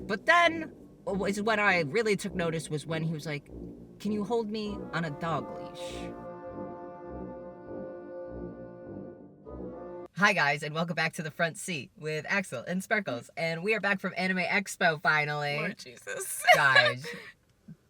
But then, was when I really took notice was when he was like, can you hold me on a dog leash? Hi guys, and welcome back to the front seat with Axel and Sparkles. And we are back from Anime Expo finally. Lord Jesus. Guys,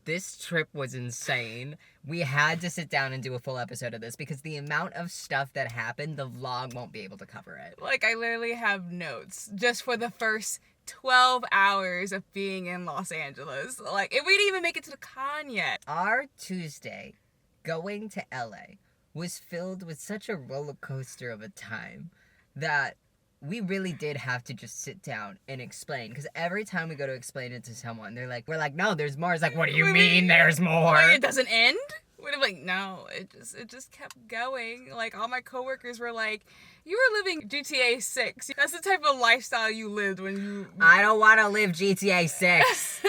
this trip was insane. We had to sit down and do a full episode of this because the amount of stuff that happened, the vlog won't be able to cover it. Like, I literally have notes just for the first 12 hours of being in Los Angeles. Like, we didn't even make it to the con yet. Our Tuesday going to LA was filled with such a roller coaster of a time that we really did have to just sit down and explain. Because every time we go to explain it to someone, we're like, no, there's more. It's like, what do you mean there's more? Like, it doesn't end? We're like, no, it just kept going. Like, all my coworkers were like, you were living GTA 6. That's the type of lifestyle you lived when you... I don't want to live GTA 6.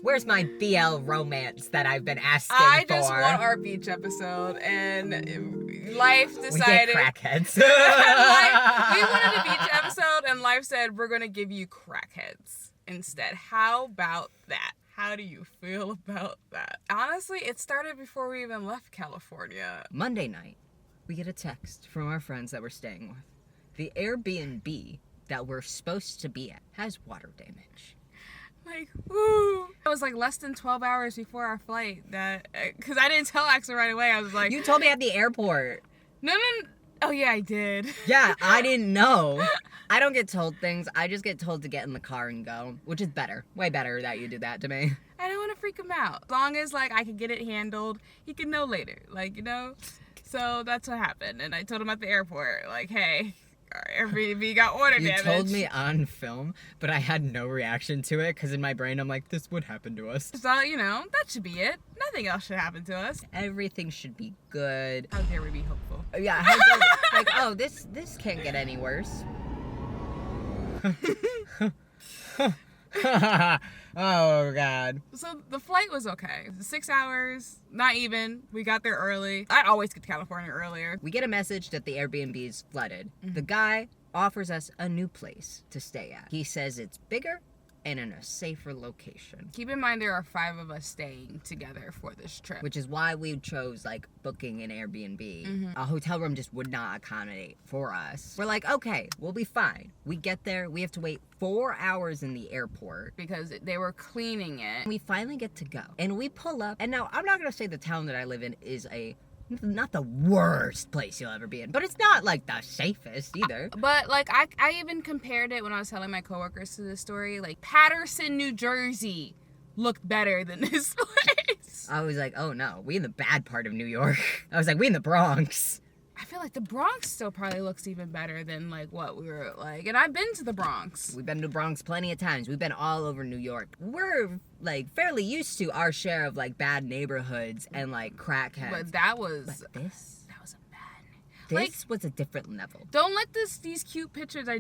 Where's my BL romance that I've been asking for? I just want our beach episode, and life decided... We get crackheads. We wanted a beach episode, and life said, we're going to give you crackheads instead. How about that? How do you feel about that? Honestly, it started before we even left California. Monday night, we get a text from our friends that we're staying with. The AirBNB that we're supposed to be at has water damage. Like, woo! It was like less than 12 hours before our flight because I didn't tell Axel right away. I was like... You told me at the airport. No. Oh, yeah, I did. Yeah, I didn't know. I don't get told things. I just get told to get in the car and go, which is better. Way better that you did that to me. I don't want to freak him out. As long as, like, I can get it handled, he can know later. Like, you know? So that's what happened. And I told him at the airport, like, hey, our Airbnb got water damage. You told me on film, but I had no reaction to it because in my brain I'm like, this would happen to us. So, you know, that should be it. Nothing else should happen to us. Everything should be good. How dare we be hopeful? Yeah, how dare we? Like, oh, this can't get any worse. Oh, God. So the flight was okay. 6 hours, not even. We got there early. I always get to California earlier. We get a message that the Airbnb is flooded. Mm-hmm. The guy offers us a new place to stay at. He says it's bigger and in a safer location. Keep in mind there are 5 of us staying together for this trip. Which is why we chose, like, booking an Airbnb. Mm-hmm. A hotel room just would not accommodate for us. We're like, okay, we'll be fine. We get there, we have to wait 4 hours in the airport. Because they were cleaning it. We finally get to go. And we pull up, and now I'm not gonna say the town that I live in is not the worst place you'll ever be in, but it's not like the safest either. But like I even compared it when I was telling my coworkers to this story. Like Patterson, New Jersey looked better than this place. I was like, oh no, we in the bad part of New York. I was like, we in the Bronx. I feel like the Bronx still probably looks even better than like what we were like. And I've been to the Bronx. We've been to the Bronx plenty of times. We've been all over New York. We're like fairly used to our share of like bad neighborhoods and like crackheads. But that was that was a bad. This was a different level. Don't let these cute pictures I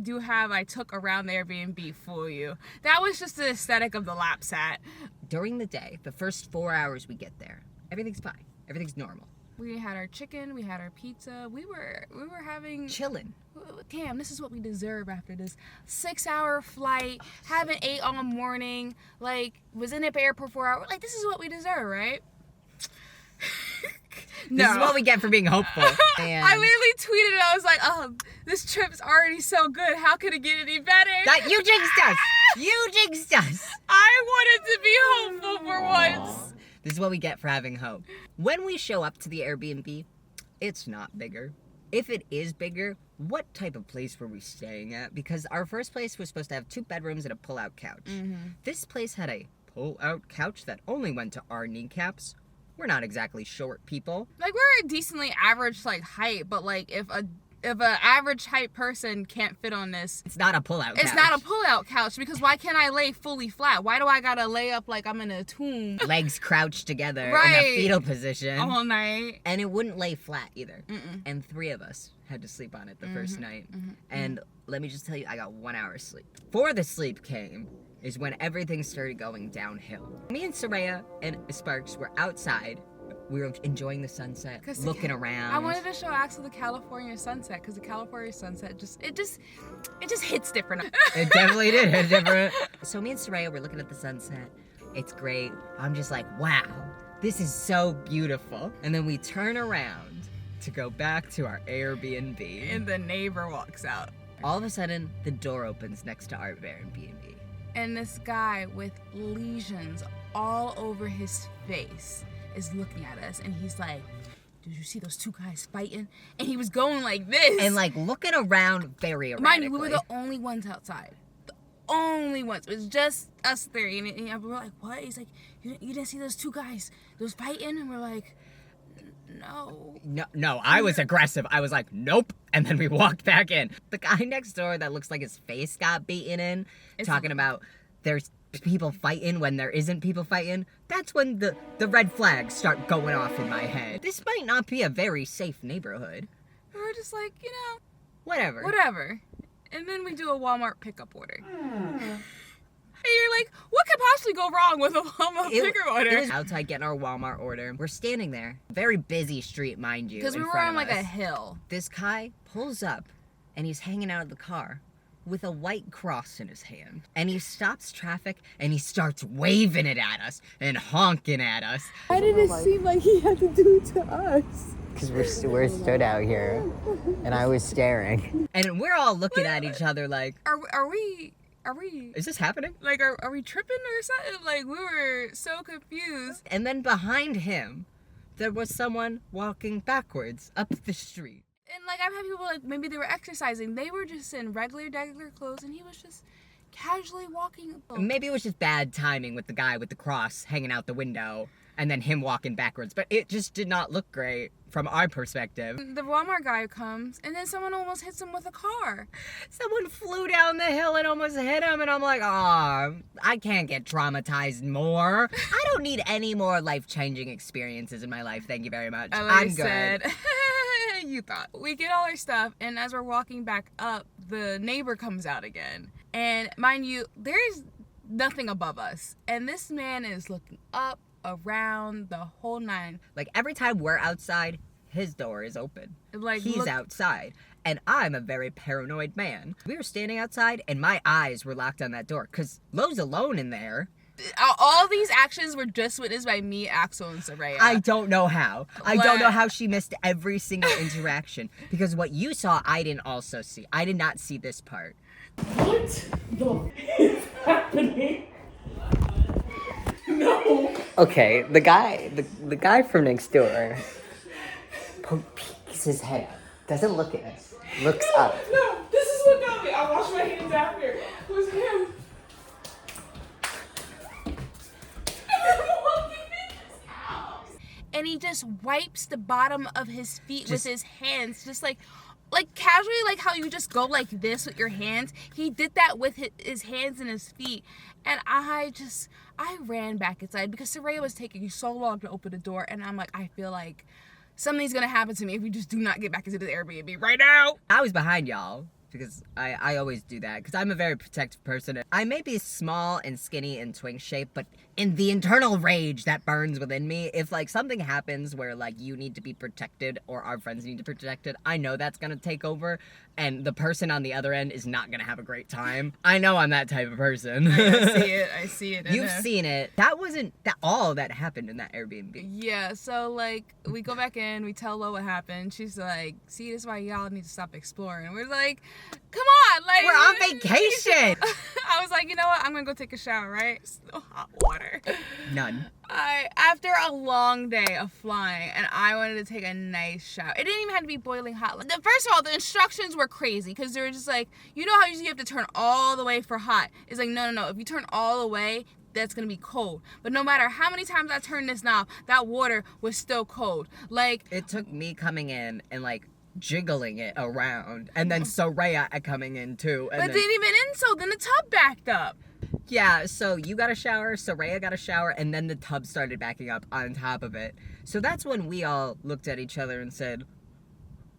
took around the Airbnb fool you. That was just the aesthetic of the lap set. During the day, the first 4 hours we get there, everything's fine. Everything's normal. We had our chicken, we had our pizza, we were having... Chilling. Damn, this is what we deserve after this 6-hour flight, haven't ate all morning, like, was in the airport for 4 hours. Like, this is what we deserve, right? No. This is what we get for being hopeful. And I literally tweeted, I was like, oh, this trip's already so good, how could it get any better? That you jinxed us! You jinxed us! I wanted to be hopeful for once. This is what we get for having hope. When we show up to the Airbnb, it's not bigger. If it is bigger, what type of place were we staying at? Because our first place was supposed to have 2 bedrooms and a pull-out couch. Mm-hmm. This place had a pull-out couch that only went to our kneecaps. We're not exactly short people. Like, we're a decently average, like, height, but, like, if an average height person can't fit on this... It's not a pull-out couch. It's not a pull-out couch, because why can't I lay fully flat? Why do I gotta lay up like I'm in a tomb? Legs crouched together Right. in a fetal position. All night. And it wouldn't lay flat either. Mm-mm. And 3 of us had to sleep on it the first night. And let me just tell you, I got 1 hour sleep. Before the sleep came is when everything started going downhill. Me and Soraya and Sparks were outside We were enjoying the sunset, looking around. I wanted to show Axel the California sunset because the California sunset just hits different. It definitely did hit different. So me and Soraya were looking at the sunset. It's great. I'm just like, wow, this is so beautiful. And then we turn around to go back to our Airbnb. And the neighbor walks out. All of a sudden, the door opens next to our Airbnb. And this guy with lesions all over his face is looking at us, and he's like, did you see those two guys fighting? And he was going like this. And like looking around very erratically. Mind you, we were the only ones outside. The only ones. It was just us three. And we were like, what? He's like, you didn't see those two guys, those fighting? And we're like, No, I was aggressive. I was like, nope. And then we walked back in. The guy next door that looks like his face got beaten in, talking about there's people fighting when there isn't people fighting. That's when the red flags start going off in my head. This might not be a very safe neighborhood. We were just like, Whatever. And then we do a Walmart pickup order. And you're like, what could possibly go wrong with a Walmart pickup order? It was outside getting our Walmart order. We're standing there. Very busy street, mind you. Because we were on like a hill. This guy pulls up and he's hanging out of the car with a white cross in his hand. And he stops traffic and he starts waving it at us and honking at us. Why did it seem like he had to do it to us? Because we're stood out here and I was staring. And we're all looking at each other like, Are we... Is this happening? Like, are we tripping or something? Like, we were so confused. And then behind him, there was someone walking backwards up the street. And, like, I've had people, like, maybe they were exercising. They were just in regular clothes, and he was just casually walking. Maybe it was just bad timing with the guy with the cross hanging out the window, and then him walking backwards. But it just did not look great from our perspective. The Walmart guy comes, and then someone almost hits him with a car. Someone flew down the hill and almost hit him, and I'm like, I can't get traumatized more. I don't need any more life-changing experiences in my life. Thank you very much. I'm good. You thought. We get all our stuff, and as we're walking back up, the neighbor comes out again. And mind you, there's nothing above us. And this man is looking up, around, the whole nine. Like, every time we're outside, his door is open. Like, he's outside. And I'm a very paranoid man. We were standing outside, and my eyes were locked on that door, because Lo's alone in there. All these actions were just witnessed by me, Axel, and Soraya. I don't know how. I don't know how she missed every single interaction. Because what you saw, I didn't also see. I did not see this part. What the is happening? No. Okay, the guy from next door peeks his head up. Doesn't look at us. Looks up. No, this is what got me. I washed my hands after. It was him. And he just wipes the bottom of his feet with his hands, just like casually, like how you just go like this with your hands. He did that with his hands and his feet. And I ran back inside because Soraya was taking so long to open the door. And I'm like, I feel like something's going to happen to me if we just do not get back into the Airbnb right now. I was behind y'all. Because I always do that. Because I'm a very protective person. I may be small and skinny and twink shaped, but in the internal rage that burns within me, if like something happens where like you need to be protected or our friends need to be protected, I know that's gonna take over, and the person on the other end is not gonna have a great time. I know I'm that type of person. I see it. You've seen it. That wasn't all that happened in that Airbnb. Yeah, so like we go back in, we tell Lo what happened. She's like, see, this is why y'all need to stop exploring. We're like, come on, like we're on vacation. I was like, you know what? I'm gonna go take a shower, right? No hot water. None. After a long day of flying, and I wanted to take a nice shower. It didn't even have to be boiling hot. First of all, the instructions were crazy because they were just like, you know how usually you have to turn all the way for hot. It's like, no. If you turn all the way, that's gonna be cold. But no matter how many times I turned this knob, that water was still cold. Like, it took me coming in and like jiggling it around, and then Soraya coming in too. And but then even in, so then the tub backed up. Yeah, so you got a shower, Soraya got a shower, and then the tub started backing up on top of it. So that's when we all looked at each other and said,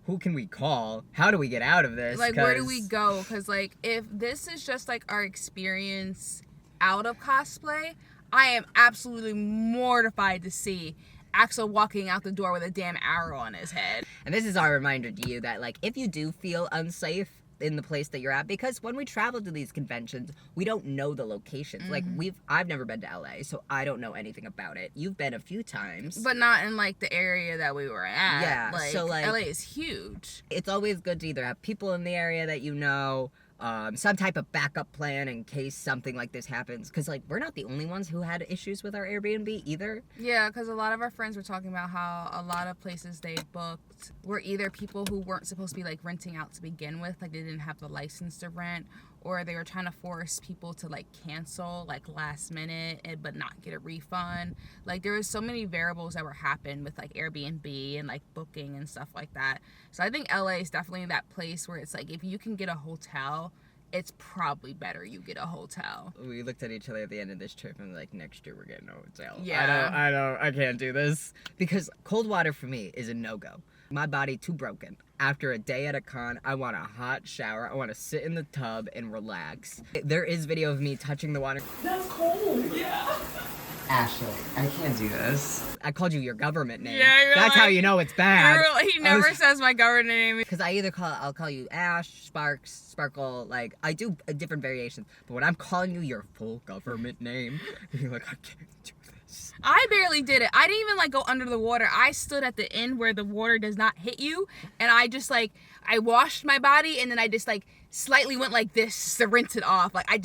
who can we call? How do we get out of this? Like, where do we go? Because, like, if this is just, like, our experience out of cosplay, I am absolutely mortified to see Axel walking out the door with a damn arrow on his head. And this is our reminder to you that, like, if you do feel unsafe in the place that you're at, because when we travel to these conventions, we don't know the locations. Like, I've never been to LA, so I don't know anything about it. You've been a few times. But not in, like, the area that we were at. Yeah, like, so, like, LA is huge. It's always good to either have people in the area that you know, some type of backup plan in case something like this happens. Because, like, we're not the only ones who had issues with our Airbnb either. Yeah, because a lot of our friends were talking about how a lot of places they booked were either people who weren't supposed to be, like, renting out to begin with, like, they didn't have the license to rent, or they were trying to force people to, like, cancel, like, last minute, but not get a refund. Like, there was so many variables that were happening with, like, Airbnb and, like, booking and stuff like that. So I think LA is definitely that place where it's, like, if you can get a hotel, it's probably better you get a hotel. We looked at each other at the end of this trip and like, next year we're getting a hotel. Yeah. I can't do this. Because cold water for me is a no-go. My body too broken. After a day at a con, I want a hot shower. I want to sit in the tub and relax. There is video of me touching the water. That's cold. Yeah. Ashley, I can't do this. I called you your government name. Yeah, you're That's like- how you know it's bad. He never says my government name. Because I'll call you Ash, Sparks, Sparkle, like, I do different variations. But when I'm calling you your full government name, you're like, I can't do this. I barely did it. I didn't even, like, go under the water. I stood at the end where the water does not hit you, and I just, like, I washed my body, and then I just, like, slightly went like this to rinse it off. Like, I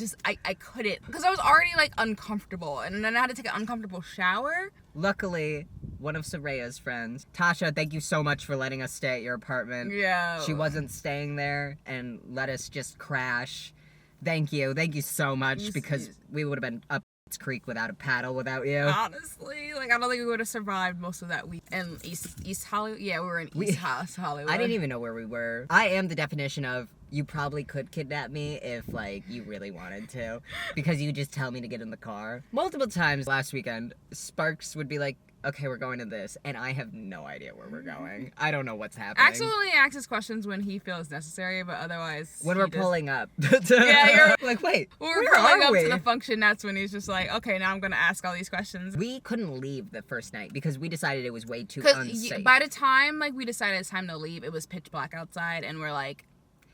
couldn't. Because I was already, like, uncomfortable, and then I had to take an uncomfortable shower. Luckily, one of Soraya's friends, Tasha, thank you so much for letting us stay at your apartment. Yeah. She wasn't staying there and let us just crash. Thank you so much, because we would have been up Creek without a paddle without you. Honestly, like, I don't think we would have survived most of that week. And East Hollywood? Yeah, we were in East Hollywood. I didn't even know where we were. I am the definition of you probably could kidnap me if, like, you really wanted to. Because you just tell me to get in the car. Multiple times last weekend, Sparks would be like, okay, we're going to this. And I have no idea where we're going. I don't know what's happening. Axel only asks questions when he feels necessary, but otherwise... When we're pulling up. Yeah, you're... like, wait, when we're where pulling are up we? to the function, that's when he's just like, okay, now I'm going to ask all these questions. We couldn't leave the first night because we decided it was way too Because unsafe. by the time, like, we decided it's time to leave, it was pitch black outside, and we're like,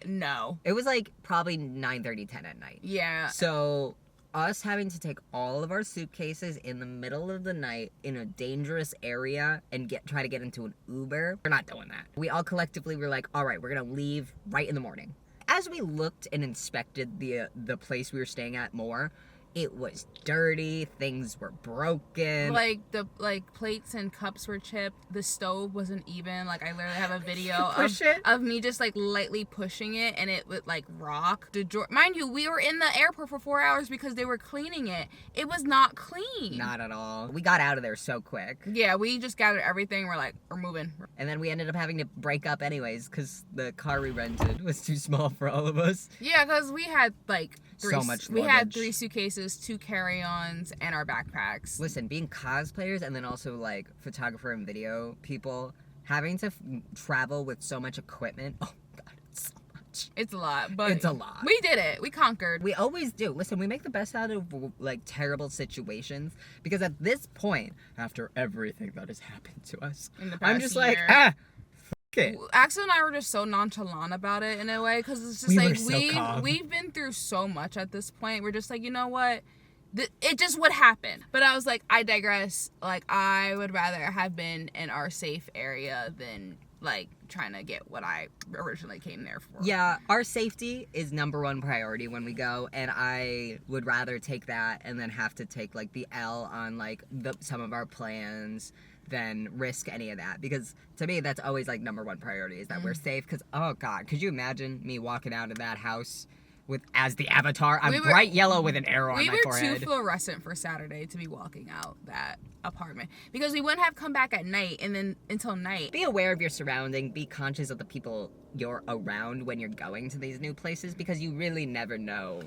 no. It was, like, probably 9:30, 10 at night. Yeah. So, us having to take all of our suitcases in the middle of the night in a dangerous area and try to get into an Uber, we're not doing that. We all collectively were like, all right, we're gonna leave right in the morning. As we looked and inspected the place we were staying at more, it was dirty, things were broken. Like, the plates and cups were chipped. The stove wasn't even. Like, I literally have a video of me just, like, lightly pushing it, and it would, like, rock. Mind you, we were in the airport for 4 hours because they were cleaning it. It was not clean. Not at all. We got out of there so quick. Yeah, we just gathered everything. We're like, we're moving. And then we ended up having to break up anyways because the car we rented was too small for all of us. Yeah, because we had, like... So much We had luggage. 3 suitcases, 2 carry-ons, and our backpacks. Listen, being cosplayers and then also, like, photographer and video people, having to travel with so much equipment, oh god, it's so much. It's a lot, but... It's a lot. We did it. We conquered. We always do. Listen, we make the best out of, like, terrible situations, because at this point, after everything that has happened to us, In the I'm past just like, year. it. Axel and I were just so nonchalant about it in a way, because it's just We were like so calm. we've been through so much at this point. We're just like, you know what, it just would happen. But I was like, I digress. Like, I would rather have been in our safe area than, like, trying to get what I originally came there for. Yeah, our safety is number one priority when we go, and I would rather take that and then have to take, like, the L on, like, some of our plans than risk any of that, because to me that's always, like, number one priority is that we're safe. Because oh god, could you imagine me walking out of that house as the Avatar? I'm bright yellow with an arrow on my forehead. We were too fluorescent for Saturday to be walking out that apartment, because we wouldn't have come back at night and then until night. Be aware of your surrounding, be conscious of the people you're around when you're going to these new places, because you really never know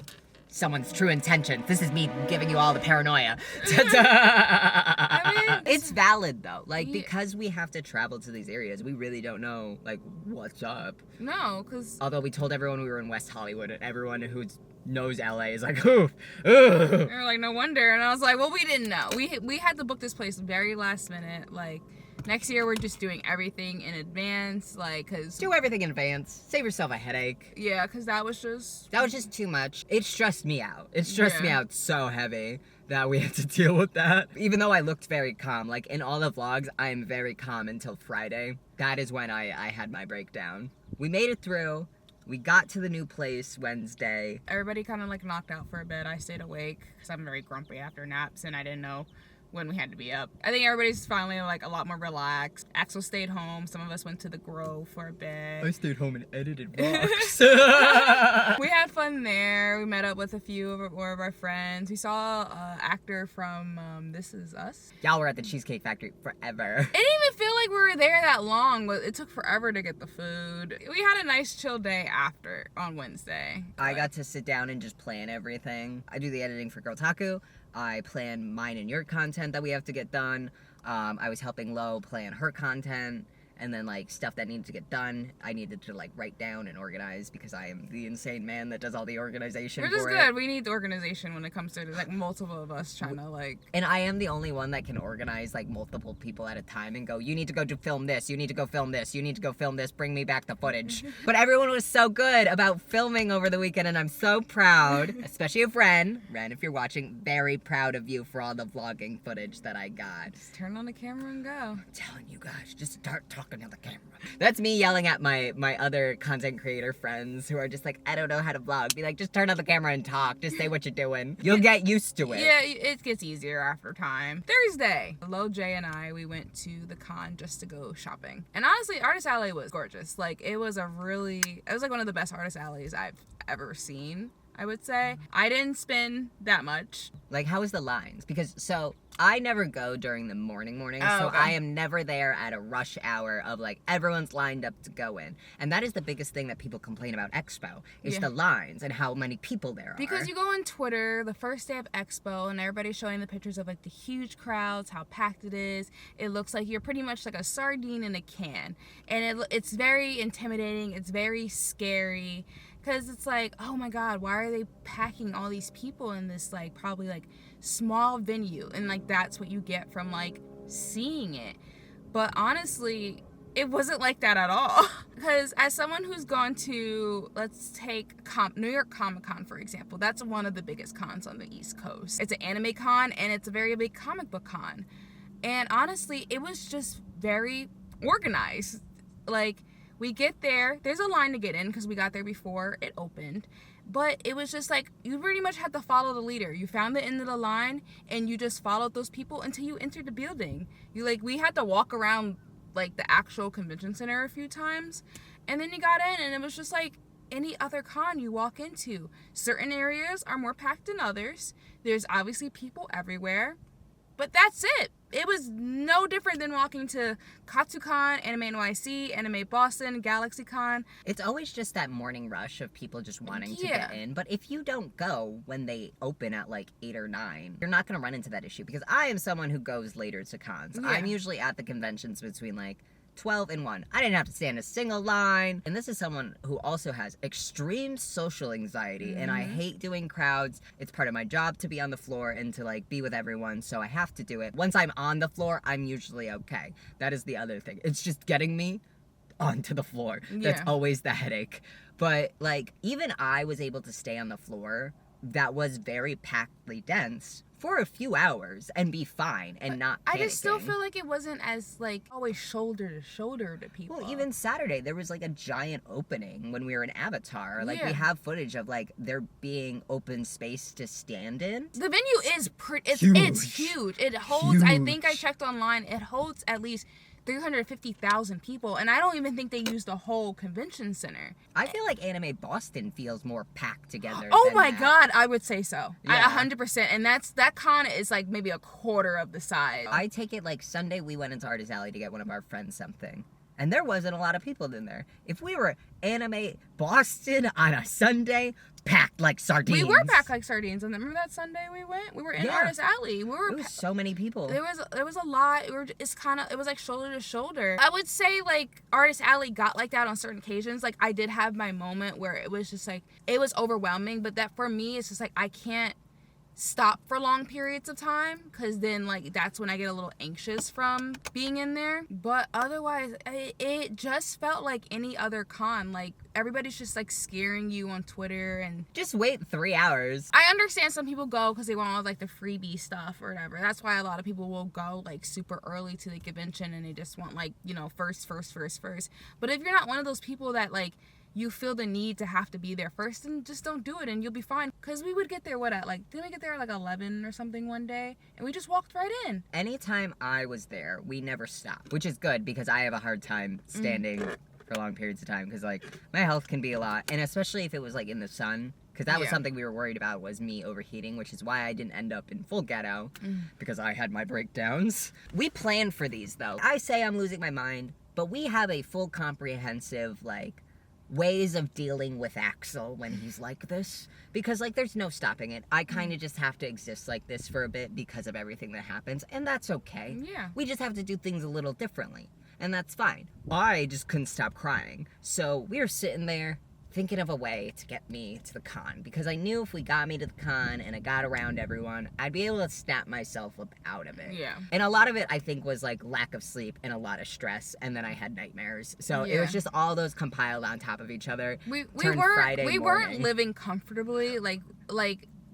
someone's true intentions. This is me giving you all the paranoia. I mean, it's valid though. Like, Yeah. because we have to travel to these areas, we really don't know, like, what's up. No, because Although we told everyone we were in West Hollywood, and everyone who's knows LA is like, oof, oof. They were like, no wonder. And I was like, well, we didn't know. We had to book this place very last minute. Like, next year we're just doing everything in advance. Like, cause Do everything in advance. Save yourself a headache. yeah, cause that was just too much. It stressed me out. It stressed me Yeah. out so heavy that we had to deal with that. Even though I looked very calm, like in all the vlogs, I am very calm until Friday. That is when I had my breakdown. We made it through. We got to the new place Wednesday. everybody kind of like knocked out for a bit. I stayed awake because I'm very grumpy after naps and I didn't know when we had to be up. I think everybody's finally like a lot more relaxed. Axel stayed home. Some of us went to the Grove for a bit. I stayed home and edited vlogs. We had fun there. We met up with a few of our friends. We saw an actor from This Is Us. Y'all were at the Cheesecake Factory forever. It didn't even feel like we were there that long, but it took forever to get the food. We had a nice chill day after on Wednesday. I got to sit down and just plan everything. I do the editing for Girltaku. I plan mine and your content that we have to get done. I was helping Lo plan her content. And then, like, stuff that needed to get done, I needed to, like, write down and organize because I am the insane man that does all the organization We're just for good. it. We need the organization when it comes to like multiple of us trying to like. And I am the only one that can organize, like, multiple people at a time and go, you need to go film this, you need to go film this, you need to go film this, bring me back the footage. But everyone was so good about filming over the weekend, and I'm so proud, especially of Ren. Ren, if you're watching, very proud of you for all the vlogging footage that I got. Just turn on the camera and go. I'm telling you guys, just start talking to the camera. That's me yelling at my other content creator friends who are just like, I don't know how to vlog. Be like, just turn on the camera and talk. Just say what you're doing. You'll get used to it. Yeah, it gets easier after time. Thursday, Lo, Jay, and I, we went to the con just to go shopping. And honestly, Artist Alley was gorgeous. Like, it was like one of the best artist alleys I've ever seen, I would say. I didn't spend that much. Like, how was the lines? Because, so, I never go during the morning, Oh, so okay. I am never there at a rush hour of, like, everyone's lined up to go in. And that is the biggest thing that people complain about Expo, is Yeah. the lines and how many people there are. Because you go on Twitter the first day of Expo and everybody's showing the pictures of like the huge crowds, how packed it is. It looks like you're pretty much like a sardine in a can. And it's very intimidating. It's very scary. Because it's like, oh my God, why are they packing all these people in this like probably like small venue? And like that's what you get from like seeing it. But honestly, it wasn't like that at all. Because as someone who's gone to, let's take New York Comic Con, for example. That's one of the biggest cons on the East Coast. It's an anime con and it's a very big comic book con. And honestly, it was just very organized. Like, we get there, there's a line to get in because we got there before it opened. But it was just like, you pretty much had to follow the leader. You found the end of the line and you just followed those people until you entered the building. We had to walk around like the actual convention center a few times. And then you got in and it was just like any other con you walk into. Certain areas are more packed than others. There's obviously people everywhere. But that's it. It was no different than walking to KatsuCon, Anime NYC, Anime Boston, GalaxyCon. It's always just that morning rush of people just wanting to Yeah. get in. But if you don't go when they open at like 8 or 9, you're not going to run into that issue. Because I am someone who goes later to cons. Yeah. I'm usually at the conventions between like 12 and 1. I didn't have to stand a single line. And this is someone who also has extreme social anxiety. And I hate doing crowds. It's part of my job to be on the floor and to like be with everyone. So I have to do it. Once I'm on the floor, I'm usually okay. That is the other thing. It's just getting me onto the floor. That's Yeah. always the headache. But like, even I was able to stay on the floor that was very packedly dense for a few hours and be fine and not panicking. I just still feel like it wasn't as like always shoulder to shoulder to people. Well, even Saturday, there was like a giant opening when we were in Avatar. Like, Yeah. we have footage of like there being open space to stand in. the venue is it's huge. It holds, I think I Huge. checked online, it holds at least 350,000 people, and I don't even think they use the whole convention center. I feel like Anime Boston feels more packed together. Oh than my that. God, I would say so. Yeah. 100%. And that con is like maybe a quarter of the size. I take it like Sunday we went into Artist Alley to get one of our friends something. and there wasn't a lot of people in there. If we were Anime Boston on a Sunday, packed like sardines. We were packed like sardines. And remember that Sunday we went? We were in Artist Alley. There was so many people. There was a lot. It was like shoulder to shoulder. I would say like Artist Alley got like that on certain occasions. Like I did have my moment where it was just like it was overwhelming, but that for me it's just like I can't stop for long periods of time because then like that's when I get a little anxious from being in there. But otherwise it just felt like any other con. Like everybody's just like scaring you on Twitter and just wait 3 hours. I understand some people go because they want all like the freebie stuff or whatever. That's why a lot of people will go like super early to the convention and they just want like, you know, first. But if you're not one of those people that like you feel the need to have to be there first, and just don't do it and you'll be fine. Because we would get there, didn't we get there at like 11 or something one day? And we just walked right in. Anytime I was there, we never stopped, which is good because I have a hard time standing for long periods of time because like my health can be a lot, and especially if it was like in the sun. Because that was something we were worried about was me overheating, which is why I didn't end up in full Geto, because I had my breakdowns. We planned for these though. I say I'm losing my mind, but we have a full comprehensive like ways of dealing with Axel when he's like this, because like there's no stopping it. I kind of just have to exist like this for a bit because of everything that happens, and that's okay. Yeah. We just have to do things a little differently, and that's fine. I just couldn't stop crying, so we were sitting there thinking of a way to get me to the con, because I knew if we got me to the con and I got around everyone, I'd be able to snap myself up out of it. Yeah. And a lot of it, I think, was like lack of sleep and a lot of stress, and then I had nightmares. So it was just all those compiled on top of each other. We weren't living comfortably like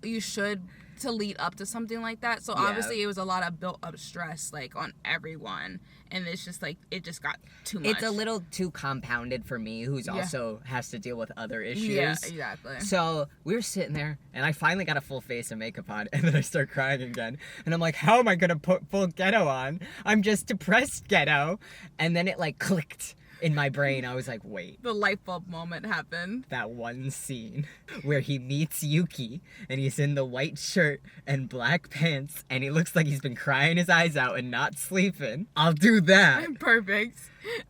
you should to lead up to something like that. So obviously it was a lot of built up stress like on everyone, and it's just like it just got too much. It's a little too compounded for me, who's also has to deal with other issues. Yeah, exactly. So we were sitting there, and I finally got a full face of makeup on, and then I start crying again. And I'm like, how am I gonna put full Geto on? I'm just depressed Geto. And then it like clicked in my brain. I was like, wait. The light bulb moment happened. That one scene where he meets Yuki, and he's in the white shirt and black pants, and he looks like he's been crying his eyes out and not sleeping. I'll do that. Perfect.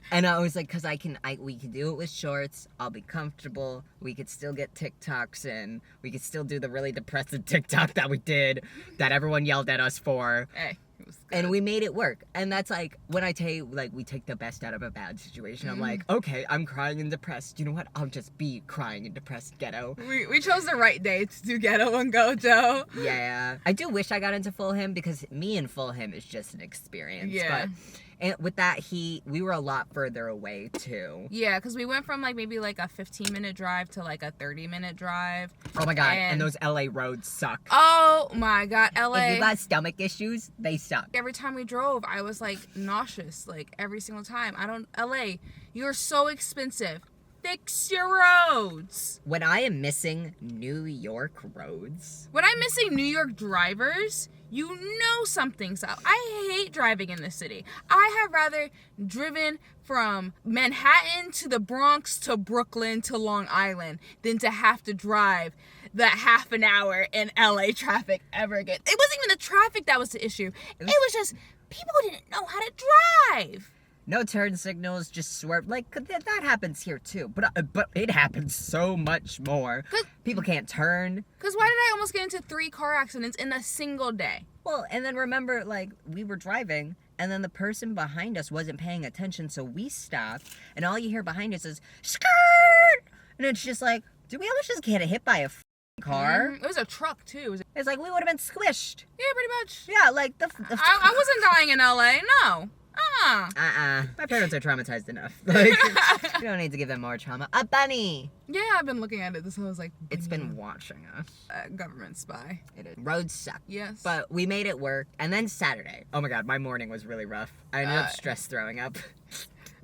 And I was like, because we can do it with shorts. I'll be comfortable. We could still get TikToks in. We could still do the really depressive TikTok that we did, that everyone yelled at us for. Hey. And we made it work. And that's like, when I tell you, like, we take the best out of a bad situation, I'm like, okay, I'm crying and depressed. You know what? I'll just be crying and depressed Geto. We chose the right day to do Geto and Gojo. Yeah. I do wish I got into Full Him, because me and Full Him is just an experience. Yeah. But and with that, we were a lot further away, too. Yeah, because we went from, like, maybe, like, a 15-minute drive to, like, a 30-minute drive. Oh, my God. And those LA roads suck. Oh, my God. LA. If you got stomach issues, they suck. Every time we drove, I was, like, nauseous. Like, every single time. LA, you're so expensive. Fix your roads. When I am missing New York roads. When I'm missing New York drivers, you know something's up. I hate driving in the city. I have rather driven from Manhattan to the Bronx to Brooklyn to Long Island than to have to drive that half an hour in LA traffic ever again. It wasn't even the traffic that was the issue. It was just people didn't know how to drive. No turn signals, just swerve. Like, that happens here too. But it happens so much more. People can't turn. Because why did I almost get into 3 car accidents in a single day? Well, and then remember, like, we were driving, and then the person behind us wasn't paying attention, so we stopped, and all you hear behind us is, skirt! And it's just like, did we almost just get hit by a car? It was a truck, too. It's like, we would have been squished. Yeah, pretty much. Yeah, like, I wasn't dying in LA, no. My parents are traumatized enough. Like, you don't need to give them more trauma. A bunny! Yeah, I've been looking at it. This was like... It's been watching us. Government spy. It is. Roads suck. Yes. But we made it work. And then Saturday. Oh my God, my morning was really rough. I ended up stress throwing up.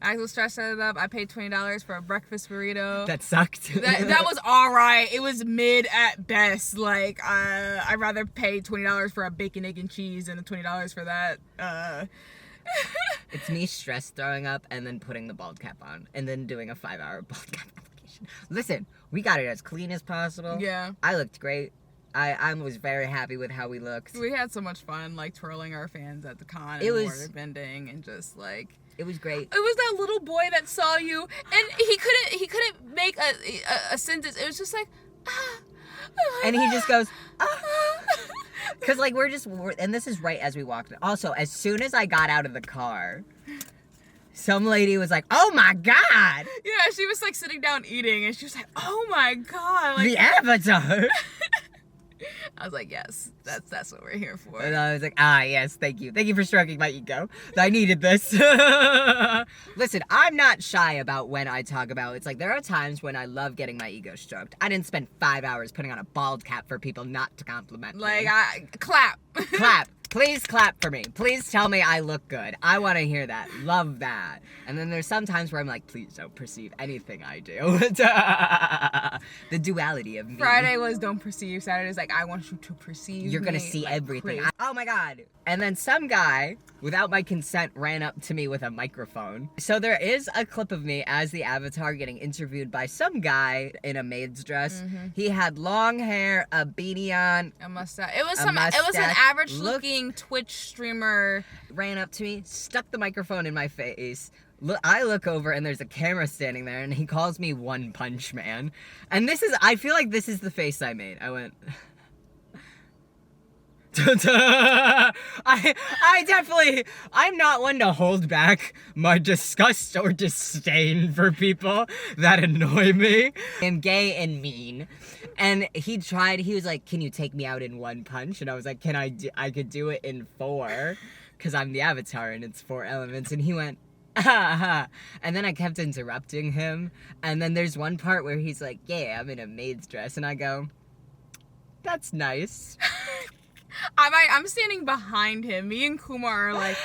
Axel stressed it up. I paid $20 for a breakfast burrito. That sucked. That was alright. It was mid at best. Like, I'd rather pay $20 for a bacon, egg, and cheese than the $20 for that. It's me stress throwing up and then putting the bald cap on and then doing a 5-hour bald cap application. Listen, we got it as clean as possible. Yeah. I looked great. I was very happy with how we looked. We had so much fun, like, twirling our fans at the con It and was water bending and just, like... It was great. It was that little boy that saw you, and he couldn't make a sentence. It was just like, And he just goes, because like and this is right as we walked. Also, as soon as I got out of the car, some lady was like, "Oh my god!" Yeah, she was like sitting down eating, and she was like, "Oh my god!" Like, The Avatar. I was like, "Yes, that's what we're here for." And I was like, yes, thank you for stroking my ego. I needed this. Listen, I'm not shy about when I talk about. It's like there are times when I love getting my ego stroked. I didn't spend 5 hours putting on a bald cap for people not to compliment me. Like, clap. Clap. Please clap for me. Please tell me I look good. I want to hear that. Love that. And then there's some times where I'm like, please don't perceive anything I do. The duality of me. Friday was don't perceive. Saturday's like, I want you to perceive. You're gonna me see like everything. crazy. Oh my god. And then some guy, without my consent, ran up to me with a microphone. So there is a clip of me as the Avatar getting interviewed by some guy in a maid's dress. Mm-hmm. He had long hair, a beanie on, A mustache. It was A it was an mustache. average looking Twitch streamer. ran up to me, stuck the microphone in my face. I look over and there's a camera standing there and he calls me One Punch Man. And I feel like this is the face I made. I went... I'm not one to hold back my disgust or disdain for people that annoy me. I'm gay and mean. And he was like, can you take me out in one punch? And I was like, I could do it in 4, because I'm the Avatar and it's 4 elements. And he went, and then I kept interrupting him. And then there's one part where he's like, yeah, I'm in a maid's dress. And I go, that's nice. I'm standing behind him. Me and Kumar are like,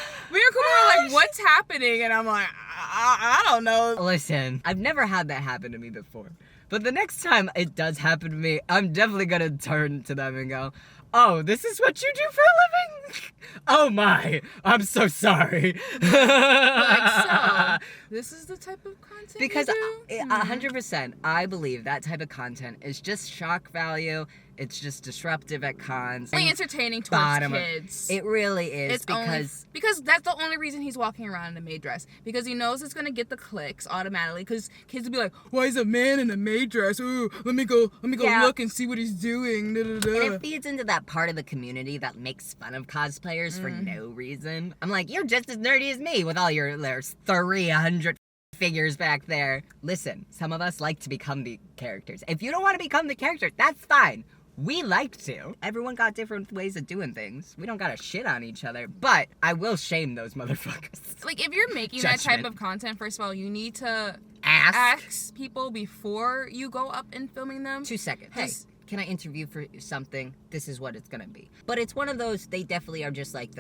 what's happening? And I'm like, I don't know. Listen, I've never had that happen to me before. But the next time it does happen to me, I'm definitely gonna turn to them and go, oh, this is what you do for a living? Oh my, I'm so sorry. Like, so, this is the type of content Because you do? 100%, I believe that type of content is just shock value. It's just disruptive at cons. Only entertaining towards bottom of- kids. It really is It's only- because that's the only reason he's walking around in a maid dress, because he knows it's gonna get the clicks automatically. Because kids will be like, "Why is a man in a maid dress? Ooh, let me go Yeah. look and see what he's doing." Da, da, da. and it feeds into that part of the community that makes fun of cosplayers for no reason. I'm like, you're just as nerdy as me with all your there's 300 figures back there. Listen, some of us like to become the characters. If you don't want to become the character, that's fine. We like to. Everyone got different ways of doing things. We don't gotta shit on each other, but I will shame those motherfuckers. Like, if you're making that type Judgment. of content, first of all, you need to Ask. ask people before you go up and filming them. 2 seconds. Hey, Just- can I interview for something? This is what it's gonna be. But it's one of those, they definitely are just like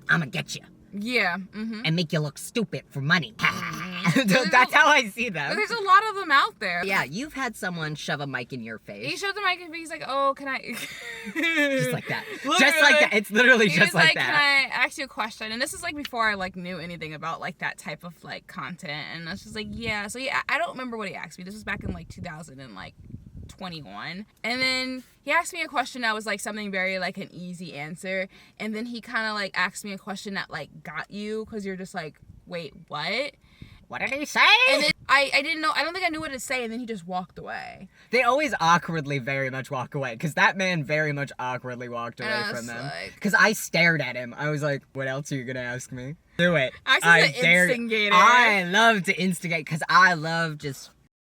I'ma get you Yeah. Mm-hmm. and make you look stupid for money. That's how I see them. There's a lot of them out there. Yeah, you've had someone shove a mic in your He face. showed the mic and he's like, "Oh, can I?" Just like that. Just Literally. like that. It's literally He just was like "Can that. I ask you a question?" And this is like before I like knew anything about like that type of like content. And I was just like, "Yeah." So yeah, I don't remember what he asked me. This was back in like 2021. And then he asked me a question that was like something very like an easy answer. And then he kind of like asked me a question that like got you, because you're just like, "Wait, what?" What did he say? And then I didn't know. I don't think I knew what to say. And then he just walked away. They always awkwardly very much walk away, because that man very much awkwardly walked And away I was from them. like- Because I stared at him. I was like, what else are you going to ask me? Do it. Axel's an instigator. I love to instigate, because I love just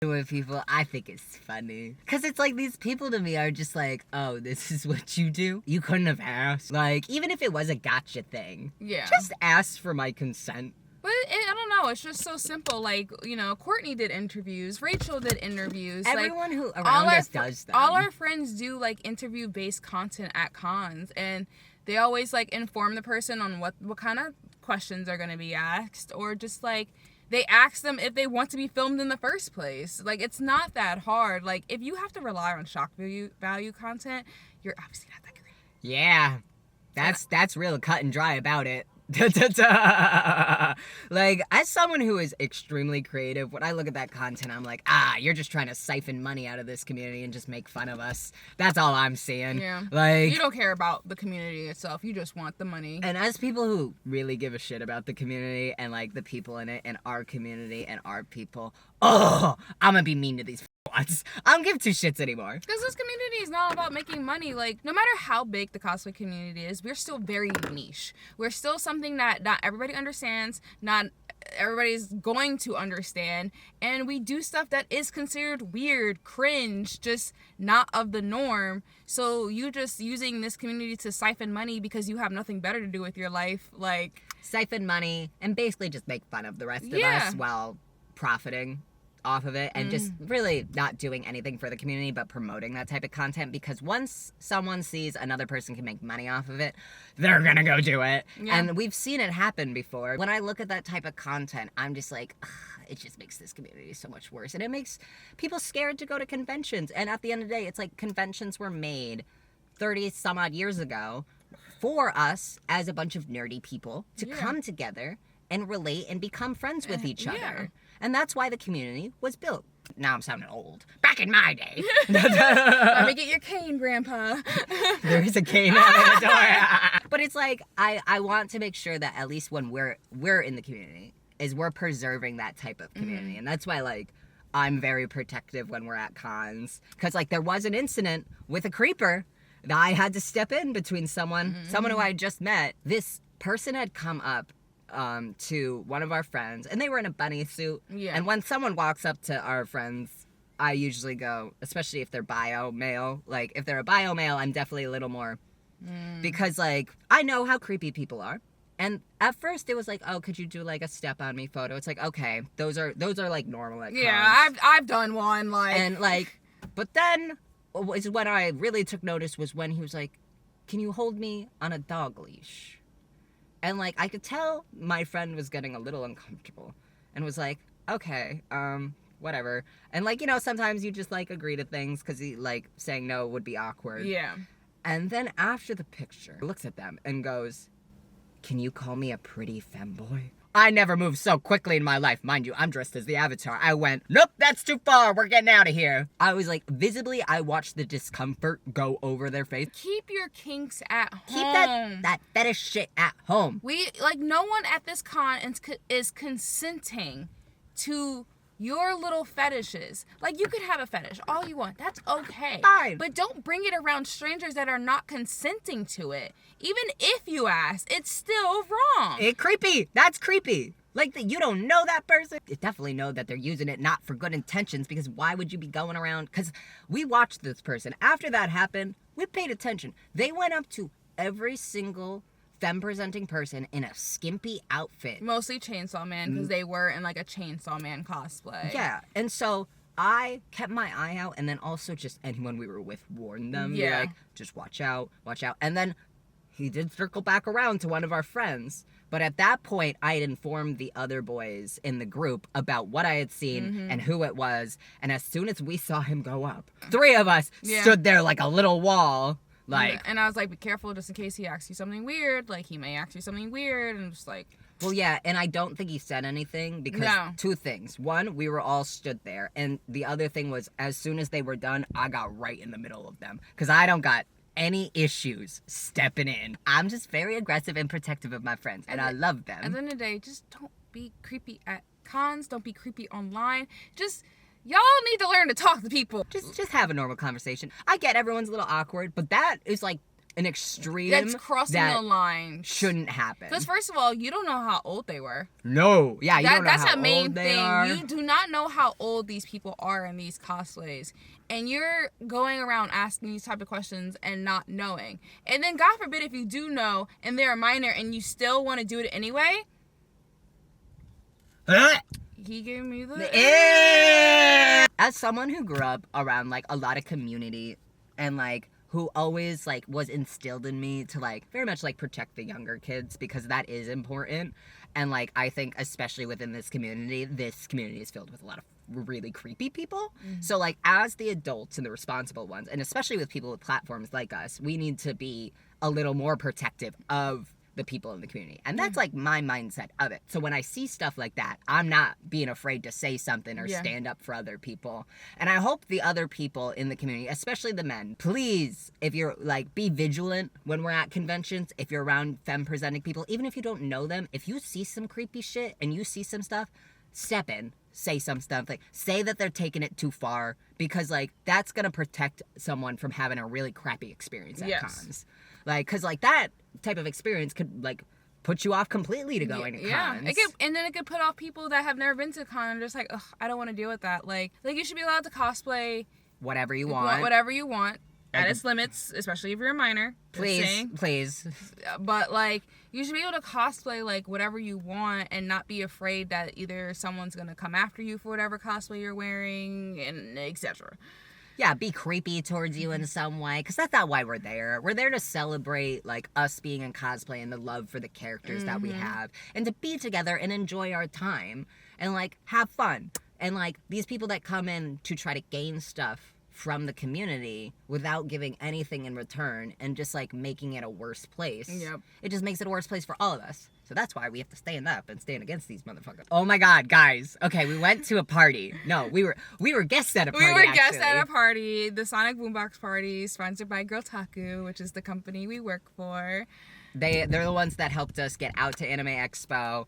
with people. I think it's funny. Because it's like these people to me are just like, oh, this is what you do? You couldn't have asked. Like, even if it was a gotcha thing. Yeah. Just ask for my consent. But I don't know. It's just so simple. Like, you know, Courtney did interviews. Rachel did interviews. Everyone who all around our us does them. all our friends do like interview-based content at cons, and they always like inform the person on what kind of questions are going to be asked, or just like they ask them if they want to be filmed in the first place. Like, it's not that hard. Like, if you have to rely on shock value content, you're obviously not that great. Yeah. That's real cut and dry about it. Like, as someone who is extremely creative, when I look at that content, I'm like, you're just trying to siphon money out of this community and just make fun of us. That's all I'm seeing. Yeah. Like, you don't care about the community itself. You just want the money. and as people who really give a shit about the community and, like, the people in it and our community and our people, I'm gonna be mean to these ones. I don't give two shits anymore. Because this community is not about making money. Like, no matter how big the cosplay community is, we're still very niche. We're still something that not everybody understands, not everybody's going to understand, and we do stuff that is considered weird, cringe, just not of the norm. So you just using this community to siphon money because you have nothing better to do with your life, like... Siphon money and basically just make fun of the rest of us while profiting off of it and just really not doing anything for the community but promoting that type of content, because once someone sees another person can make money off of it, they're gonna go do it. And we've seen it happen before. When I look at that type of content, I'm just like, it just makes this community so much worse, and it makes people scared to go to conventions. And at the end of the day, it's like conventions were made 30 some odd years ago for us as a bunch of nerdy people to come together and relate and become friends with each other. And that's why the community was built. Now I'm sounding old. Back in my day. Let me get your cane, Grandpa. There is a cane out the door. But it's like, I want to make sure that at least when we're in the community, is we're preserving that type of community. And that's why, like, I'm very protective when we're at cons. Because, like, there was an incident with a creeper that I had to step in between someone who I had just met. This person had come up to one of our friends, and they were in a bunny suit. And when someone walks up to our friends, I usually go, especially if they're bio male. Like, if they're a bio male, I'm definitely a little more, because, like, I know how creepy people are. And at first it was like, oh, could you do like a step on me photo? It's like, okay, those are like normal at cons. I've done one, like, and like, but then was when I really took notice was when he was like, can you hold me on a dog leash? And, like, I could tell my friend was getting a little uncomfortable and was like, okay, whatever. And, like, you know, sometimes you just, like, agree to things because, like, saying no would be awkward. Yeah. And then after the picture, looks at them and goes, can you call me a pretty femboy? I never moved so quickly in my life. Mind you, I'm dressed as the Avatar. I went, nope, that's too far. We're getting out of here. I was like, visibly, I watched the discomfort go over their face. Keep your kinks at home. Keep that fetish shit at home. No one at this con is consenting to your little fetishes. Like, you could have a fetish all you want. That's okay. Fine. But don't bring it around strangers that are not consenting to it. Even if you ask, it's still wrong. It's creepy. That's creepy. Like, you don't know that person. You definitely know that they're using it not for good intentions, because why would you be going around? Because we watched this person. After that happened, we paid attention. They went up to every single femme-presenting person in a skimpy outfit. Mostly Chainsaw Man, because they were in, like, a Chainsaw Man cosplay. Yeah, and so I kept my eye out, and then also just anyone we were with warned them. Yeah. Like, just watch out, watch out. And then he did circle back around to one of our friends. But at that point, I had informed the other boys in the group about what I had seen and who it was. And as soon as we saw him go up, three of us stood there like a little wall. Like, and I was like, be careful just in case he asks you something weird. Like, he may ask you something weird, and just like... Well, yeah, and I don't think he said anything because two things. One, we were all stood there. And the other thing was, as soon as they were done, I got right in the middle of them. Because I don't got any issues stepping in. I'm just very aggressive and protective of my friends, and I love them. At the end of the day, just don't be creepy at cons. Don't be creepy online. Y'all need to learn to talk to people. Just have a normal conversation. I get everyone's a little awkward, but that is like an extreme. That's crossing the line. Shouldn't happen. Because first of all, you don't know how old they were. No. Yeah, you don't know how old they are. That's a main thing. You do not know how old these people are in these cosplays. And you're going around asking these type of questions and not knowing. And then God forbid if you do know and they're a minor and you still want to do it anyway. He gave me the... As someone who grew up around, like, a lot of community and, like, who always, like, was instilled in me to, like, very much, like, protect the younger kids because that is important. And, like, I think especially within this community is filled with a lot of really creepy people. So, like, as the adults and the responsible ones, and especially with people with platforms like us, we need to be a little more protective of the people in the community. And that's like my mindset of it. So when I see stuff like that, I'm not being afraid to say something or stand up for other people. And I hope the other people in the community, especially the men, please, if you're like, be vigilant when we're at conventions, if you're around femme presenting people, even if you don't know them, if you see some creepy shit and you see some stuff, step in, say some stuff, like say that they're taking it too far, because like that's gonna protect someone from having a really crappy experience at cons. Like, cause like that type of experience could like put you off completely to going to cons. And then it could put off people that have never been to con and just like, ugh, I don't want to deal with that. Like you should be allowed to cosplay whatever you want. Whatever you want. At its limits, especially if you're a minor. Please. But, like, you should be able to cosplay, like, whatever you want and not be afraid that either someone's going to come after you for whatever cosplay you're wearing, and etc. Yeah, be creepy towards you in some way, because that's not why we're there. We're there to celebrate, like, us being in cosplay and the love for the characters that we have, and to be together and enjoy our time, and, like, have fun. And, like, these people that come in to try to gain stuff from the community without giving anything in return and just like making it a worse place. It just makes it a worse place for all of us. So that's why we have to stand up and stand against these motherfuckers. Oh my god, guys. Okay, we went to a party. No, we were guests at a party. We were guests at a party, the Sonic Boombox Party, sponsored by Girltaku, which is the company we work for. They're the ones that helped us get out to Anime Expo.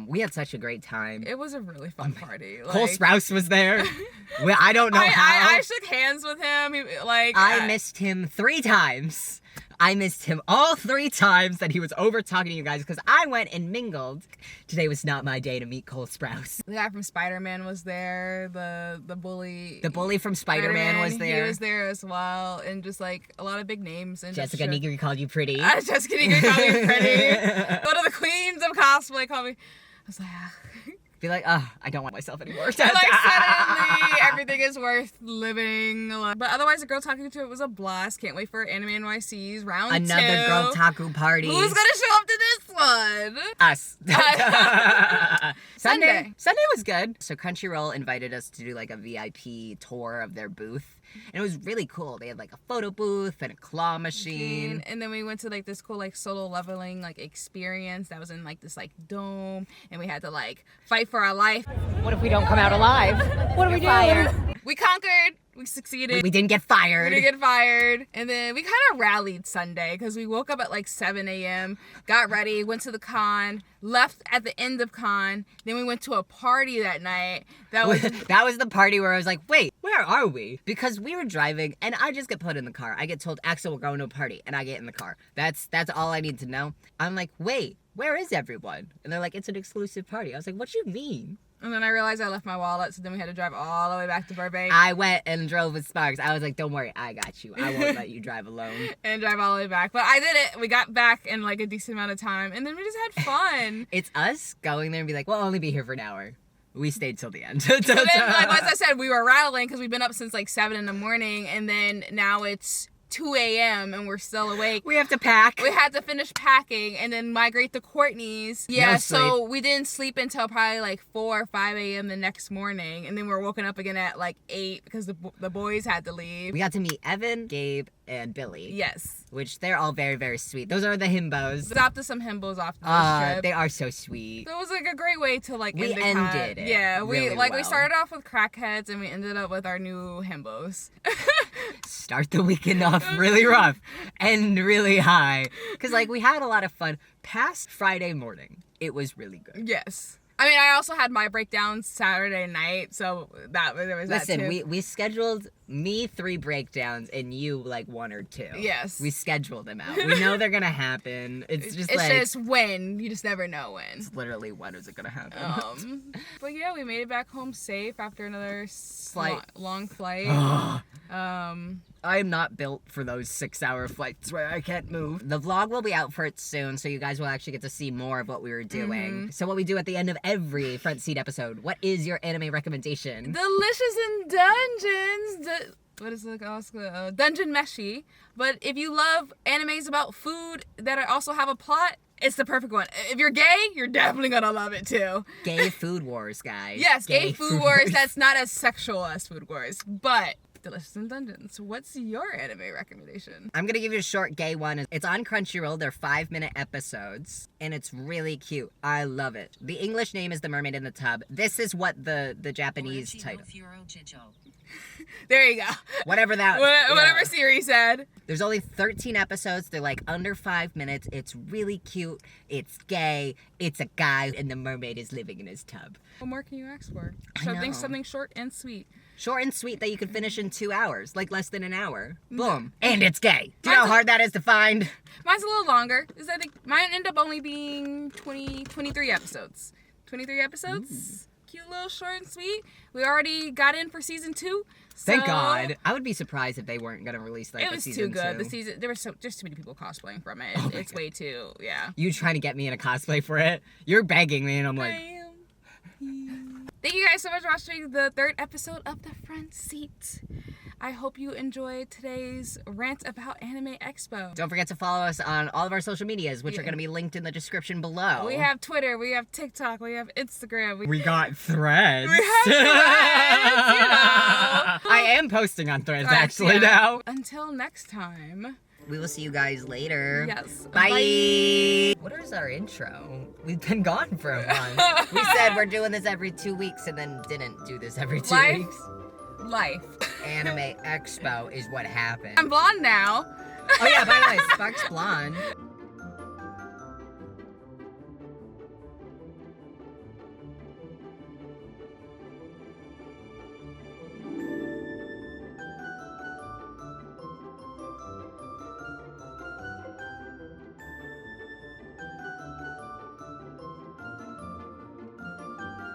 We had such a great time. It was a really fun party. Cole Sprouse was there. I don't know how. I shook hands with him. I missed him 3 times. I missed him all 3 times that he was over talking to you guys because I went and mingled. Today was not my day to meet Cole Sprouse. The guy from Spider-Man was there. The bully. The bully from Spider-Man was there. He was there as well. And just like a lot of big names. And Jessica Nigri called you pretty. Jessica Nigri called me pretty. One of the queens of cosplay called me. I was like, be like, I don't want myself anymore. Like, suddenly, everything is worth living. But otherwise, the Girltaku tour was a blast. Can't wait for Anime NYC's round 2. Another Girltaku Party. Who's gonna show up to this one? Us. Sunday was good. So Crunchyroll invited us to do like a VIP tour of their booth. And it was really cool. They had like a photo booth and a claw machine. And then we went to like this cool like solo leveling like experience that was in like this like dome. And we had to like fight for our life. What if we don't come out alive? What do we do? We conquered. We succeeded. We didn't get fired. And then we kind of rallied Sunday because we woke up at like 7 a.m., got ready, went to the con, left at the end of con. Then we went to a party that night. That was the party where I was like, wait, where are we? Because we were driving and I just get put in the car. I get told, Axel, we're going to a party. And I get in the car. That's all I need to know. I'm like, wait, where is everyone? And they're like, it's an exclusive party. I was like, what do you mean? And then I realized I left my wallet, so then we had to drive all the way back to Burbank. I went and drove with Sparks. I was like, don't worry, I got you. I won't let you drive alone. And drive all the way back. But I did it. We got back in like a decent amount of time, and then we just had fun. It's us going there and be like, we'll only be here for an hour. We stayed till the end. So then, like as I said, we were rattling because we've been up since like 7 in the morning, and then now it's 2 a.m. and we're still awake. We have to pack. We had to finish packing and then migrate to Courtney's. Yeah, so we didn't sleep until probably like 4 or 5 a.m. the next morning. And then we were woken up again at like 8 because the boys had to leave. We got to meet Evan, Gabe, and Billy. Yes. Which they're all very, very sweet. Those are the himbos. Adopted some himbos off this trip. They are so sweet. So it was like a great way to like we ended it. Yeah, we really like well. We started off with crackheads and we ended up with our new himbos. Start the weekend off really rough and really high. Because like we had a lot of fun. Past Friday morning, it was really good. Yes. I mean, I also had my breakdown Saturday night, so there was that too. Listen, we scheduled me 3 breakdowns and you like 1 or 2. Yes. We scheduled them out. We know they're gonna happen. It's just when. You just never know when. It's literally when is it gonna happen. But yeah, we made it back home safe after another long flight. I am not built for those 6-hour flights where I can't move. The vlog will be out for it soon, so you guys will actually get to see more of what we were doing. Mm-hmm. So what we do at the end of every Front Seat episode, what is your anime recommendation? Delicious in Dungeons. What is it called? Dungeon Meshi. But if you love animes about food that also have a plot, it's the perfect one. If you're gay, you're definitely gonna love it too. Gay Food Wars, guys. Yes, gay food wars. That's not as sexual as Food Wars, but Delicious in Dungeons, what's your anime recommendation? I'm gonna give you a short gay one. It's on Crunchyroll. They're 5-minute episodes, and it's really cute. I love it. The English name is The Mermaid in the Tub. This is what the Japanese title. There you go. Whatever that. Whatever yeah. Siri said. There's only 13 episodes. They're like under 5 minutes. It's really cute. It's gay. It's a guy, and the mermaid is living in his tub. What more can you ask for? I know. Something short and sweet. Short and sweet that you can finish in 2 hours, like less than an hour. Mm. Boom. And it's gay. Do you know how hard that is to find? Mine's a little longer. I think mine end up only being 23 episodes. 23 episodes. Cute little short and sweet. We already got in for season 2. Thank so God. I would be surprised if they weren't gonna release like It a was season too good. 2. The season there were just too many people cosplaying from it. Oh my It's God. way too You trying to get me in a cosplay for it? You're begging me, and I'm like, Thank you guys so much for watching the 3rd episode of The Front Seat. I hope you enjoyed today's rant about Anime Expo. don't forget to follow us on all of our social medias, which are Yeah. gonna be linked in the description below. We have Twitter, we have TikTok, we have Instagram. We got threads. We have Threads, you know. I am posting on threads Threads, actually yeah. now. Until next time. We will see you guys later. Yes. Bye. What is our intro? We've been gone for a month. We said we're doing this every 2 weeks and then didn't do this every 2 Life. weeks. Life. Anime Expo is what happened. I'm blonde now. Oh yeah, by the way, Spark's blonde.